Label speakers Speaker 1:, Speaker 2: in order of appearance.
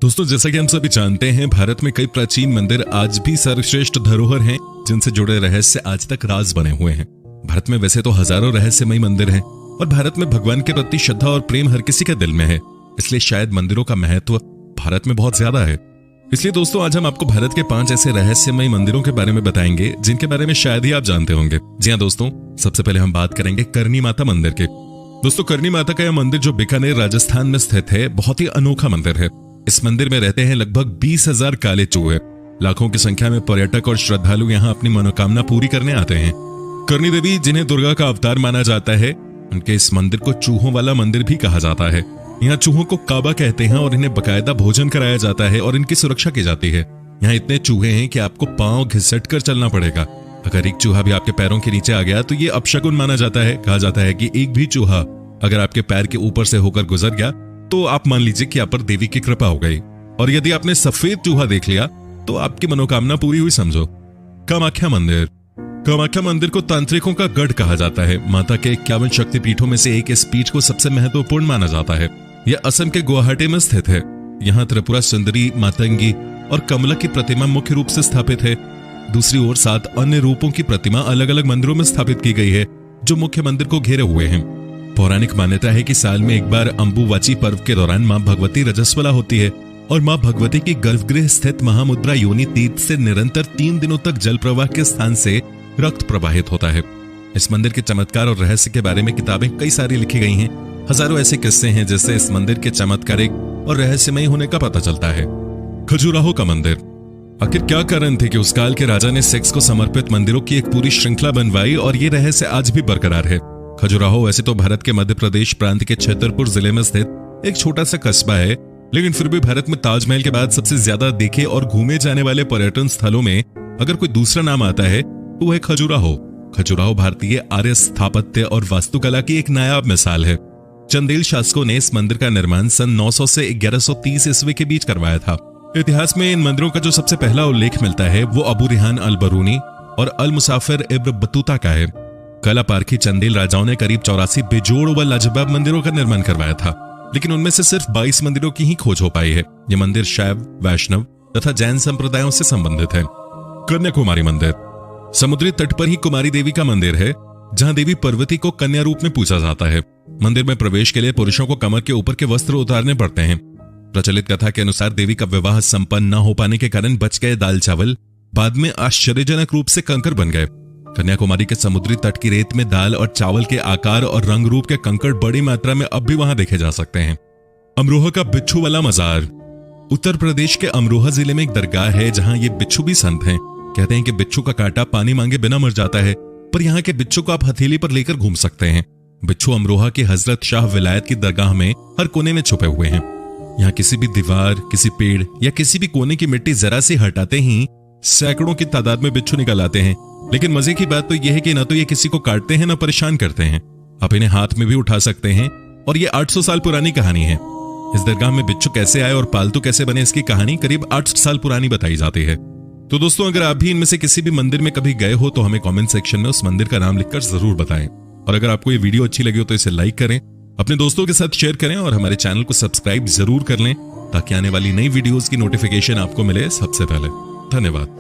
Speaker 1: दोस्तों, जैसा कि हम सभी जानते हैं, भारत में कई प्राचीन मंदिर आज भी सर्वश्रेष्ठ धरोहर हैं, जिनसे जुड़े रहस्य आज तक राज बने हुए हैं। भारत में वैसे तो हजारों रहस्यमयी मंदिर हैं और भारत में भगवान के प्रति श्रद्धा और प्रेम हर किसी के दिल में है, इसलिए शायद मंदिरों का महत्व भारत में बहुत ज्यादा है। इसलिए दोस्तों, आज हम आपको भारत के 5 ऐसे रहस्यमयी मंदिरों के बारे में बताएंगे जिनके बारे में शायद ही आप जानते होंगे। जी हाँ दोस्तों, सबसे पहले हम बात करेंगे करनी माता मंदिर के। दोस्तों, करनी माता का यह मंदिर जो बीकानेर राजस्थान में स्थित है, बहुत ही अनोखा मंदिर है। इस मंदिर में रहते हैं लगभग 20,000 काले चूहे। लाखों की संख्या में पर्यटक और श्रद्धालु यहाँ अपनी मनोकामना पूरी करने आते हैं। करनी देवी, जिन्हें दुर्गा का अवतार माना जाता है, उनके इस मंदिर को चूहों वाला मंदिर भी कहा जाता है। यहाँ चूहों को काबा कहते हैं और इन्हें बकायदा भोजन कराया जाता है और इनकी सुरक्षा की जाती है। यहाँ इतने चूहे हैं कि आपको पांव घिसट कर चलना पड़ेगा। अगर एक चूहा भी आपके पैरों के नीचे आ गया तो ये अपशकुन माना जाता है। कहा जाता है कि एक भी चूहा अगर आपके पैर के ऊपर से होकर गुजर गया तो आप मान लीजिए कि आप पर देवी की कृपा हो गई। और यदि आपने सफेद चूहा देख लिया तो आपकी मनोकामना पूरी हुई समझो। कामाख्या मंदिर। कामाख्या मंदिर को तांत्रिकों का गढ़ कहा जाता है। माता के 51 शक्तिपीठों में से एक इस पीठ को सबसे महत्वपूर्ण माना जाता है। यह असम के गुवाहाटी में स्थित है। यहाँ त्रिपुरा सुंदरी, मातंगी और कमला की प्रतिमा मुख्य रूप से स्थापित है। दूसरी ओर 7 अन्य रूपों की प्रतिमा अलग अलग मंदिरों में स्थापित की गई है, जो मुख्य मंदिर को घेरे हुए हैं। पौराणिक मान्यता है कि साल में एक बार अंबुवाची पर्व के दौरान मां भगवती रजस्वला होती है और मां भगवती की गर्भगृह स्थित महामुद्रा योनि तीर्थ से निरंतर 3 दिनों तक जल प्रवाह के स्थान से रक्त प्रवाहित होता है। इस मंदिर के चमत्कार और रहस्य के बारे में किताबें कई सारी लिखी गई हैं। हजारों ऐसे किस्से हैं जिससे इस मंदिर के चमत्कारिक और रहस्यमय होने का पता चलता है। खजुराहो का मंदिर। आखिर क्या कारण थे कि उस काल के राजा ने सेक्स को समर्पित मंदिरों की एक पूरी श्रृंखला बनवाई और ये रहस्य आज भी बरकरार है। खजुराहो वैसे तो भारत के मध्य प्रदेश प्रांत के छतरपुर जिले में स्थित एक छोटा सा कस्बा है, लेकिन फिर भी भारत में ताजमहल के बाद सबसे ज्यादा देखे और घूमे जाने वाले पर्यटन स्थलों में अगर कोई दूसरा नाम आता है तो वह खजुराहो। खजुराहो भारतीय आर्य स्थापत्य और वास्तुकला की एक नायाब मिसाल है। चंदेल शासकों ने इस मंदिर का निर्माण सन 900 से 1130 ईस्वी के बीच करवाया था। इतिहास में इन मंदिरों का जो सबसे पहला उल्लेख मिलता है वो अबू रिहान अल बरूनी और अल मुसाफिर इब्न बतूता का है। कला पारखी चंदेल राजाओं ने करीब 84 बेजोड़ व लाजवाब मंदिरों का निर्माण करवाया था, लेकिन उनमें से सिर्फ 22 मंदिरों की ही खोज हो पाई है। ये मंदिर शैव, वैष्णव तथा जैन संप्रदायों से संबंधित है। कन्याकुमारी मंदिर। समुद्री तट पर ही कुमारी देवी का मंदिर है, जहां देवी पार्वती को कन्या रूप में पूजा जाता है। मंदिर में प्रवेश के लिए पुरुषों को कमर के ऊपर के वस्त्र उतारने पड़ते हैं। प्रचलित कथा के अनुसार देवी का विवाह संपन्न न हो पाने के कारण बच गए दाल चावल बाद में आश्चर्यजनक रूप से कंकड़ बन गए। कन्याकुमारी के समुद्री तट की रेत में दाल और चावल के आकार और रंग रूप के कंकड़ बड़ी मात्रा में अब भी वहां देखे जा सकते हैं। अमरोहा का बिच्छू वाला मजार। उत्तर प्रदेश के अमरोहा जिले में एक दरगाह है जहां ये बिच्छू भी संत हैं। कहते हैं कि बिच्छू का कांटा पानी मांगे बिना मर जाता है, पर यहाँ के बिच्छू को आप हथेली पर लेकर घूम सकते हैं। बिच्छू अमरोहा की हजरत शाह विलायत की दरगाह में हर कोने में छुपे हुए हैं। यहाँ किसी भी दीवार, किसी पेड़ या किसी भी कोने की मिट्टी जरा सी हटाते ही सैकड़ों की तादाद में बिच्छू निकल आते हैं। लेकिन मजे की बात तो यह है कि न तो ये किसी को काटते हैं न परेशान करते हैं। आप इन्हें हाथ में भी उठा सकते हैं और ये 800 साल पुरानी कहानी है। इस दरगाह में बिच्छू कैसे आए और पालतू कैसे बने, इसकी कहानी करीब 8 साल पुरानी बताई जाती है। तो दोस्तों, अगर आप भी इनमें से किसी भी मंदिर में कभी गए हो तो हमें कमेंट सेक्शन में उस मंदिर का नाम लिखकर जरूर बताएं। और अगर आपको ये वीडियो अच्छी लगी हो तो इसे लाइक करें, अपने दोस्तों के साथ शेयर करें और हमारे चैनल को सब्सक्राइब जरूर कर लें ताकि आने वाली नई वीडियोस की नोटिफिकेशन आपको मिले सबसे पहले। धन्यवाद।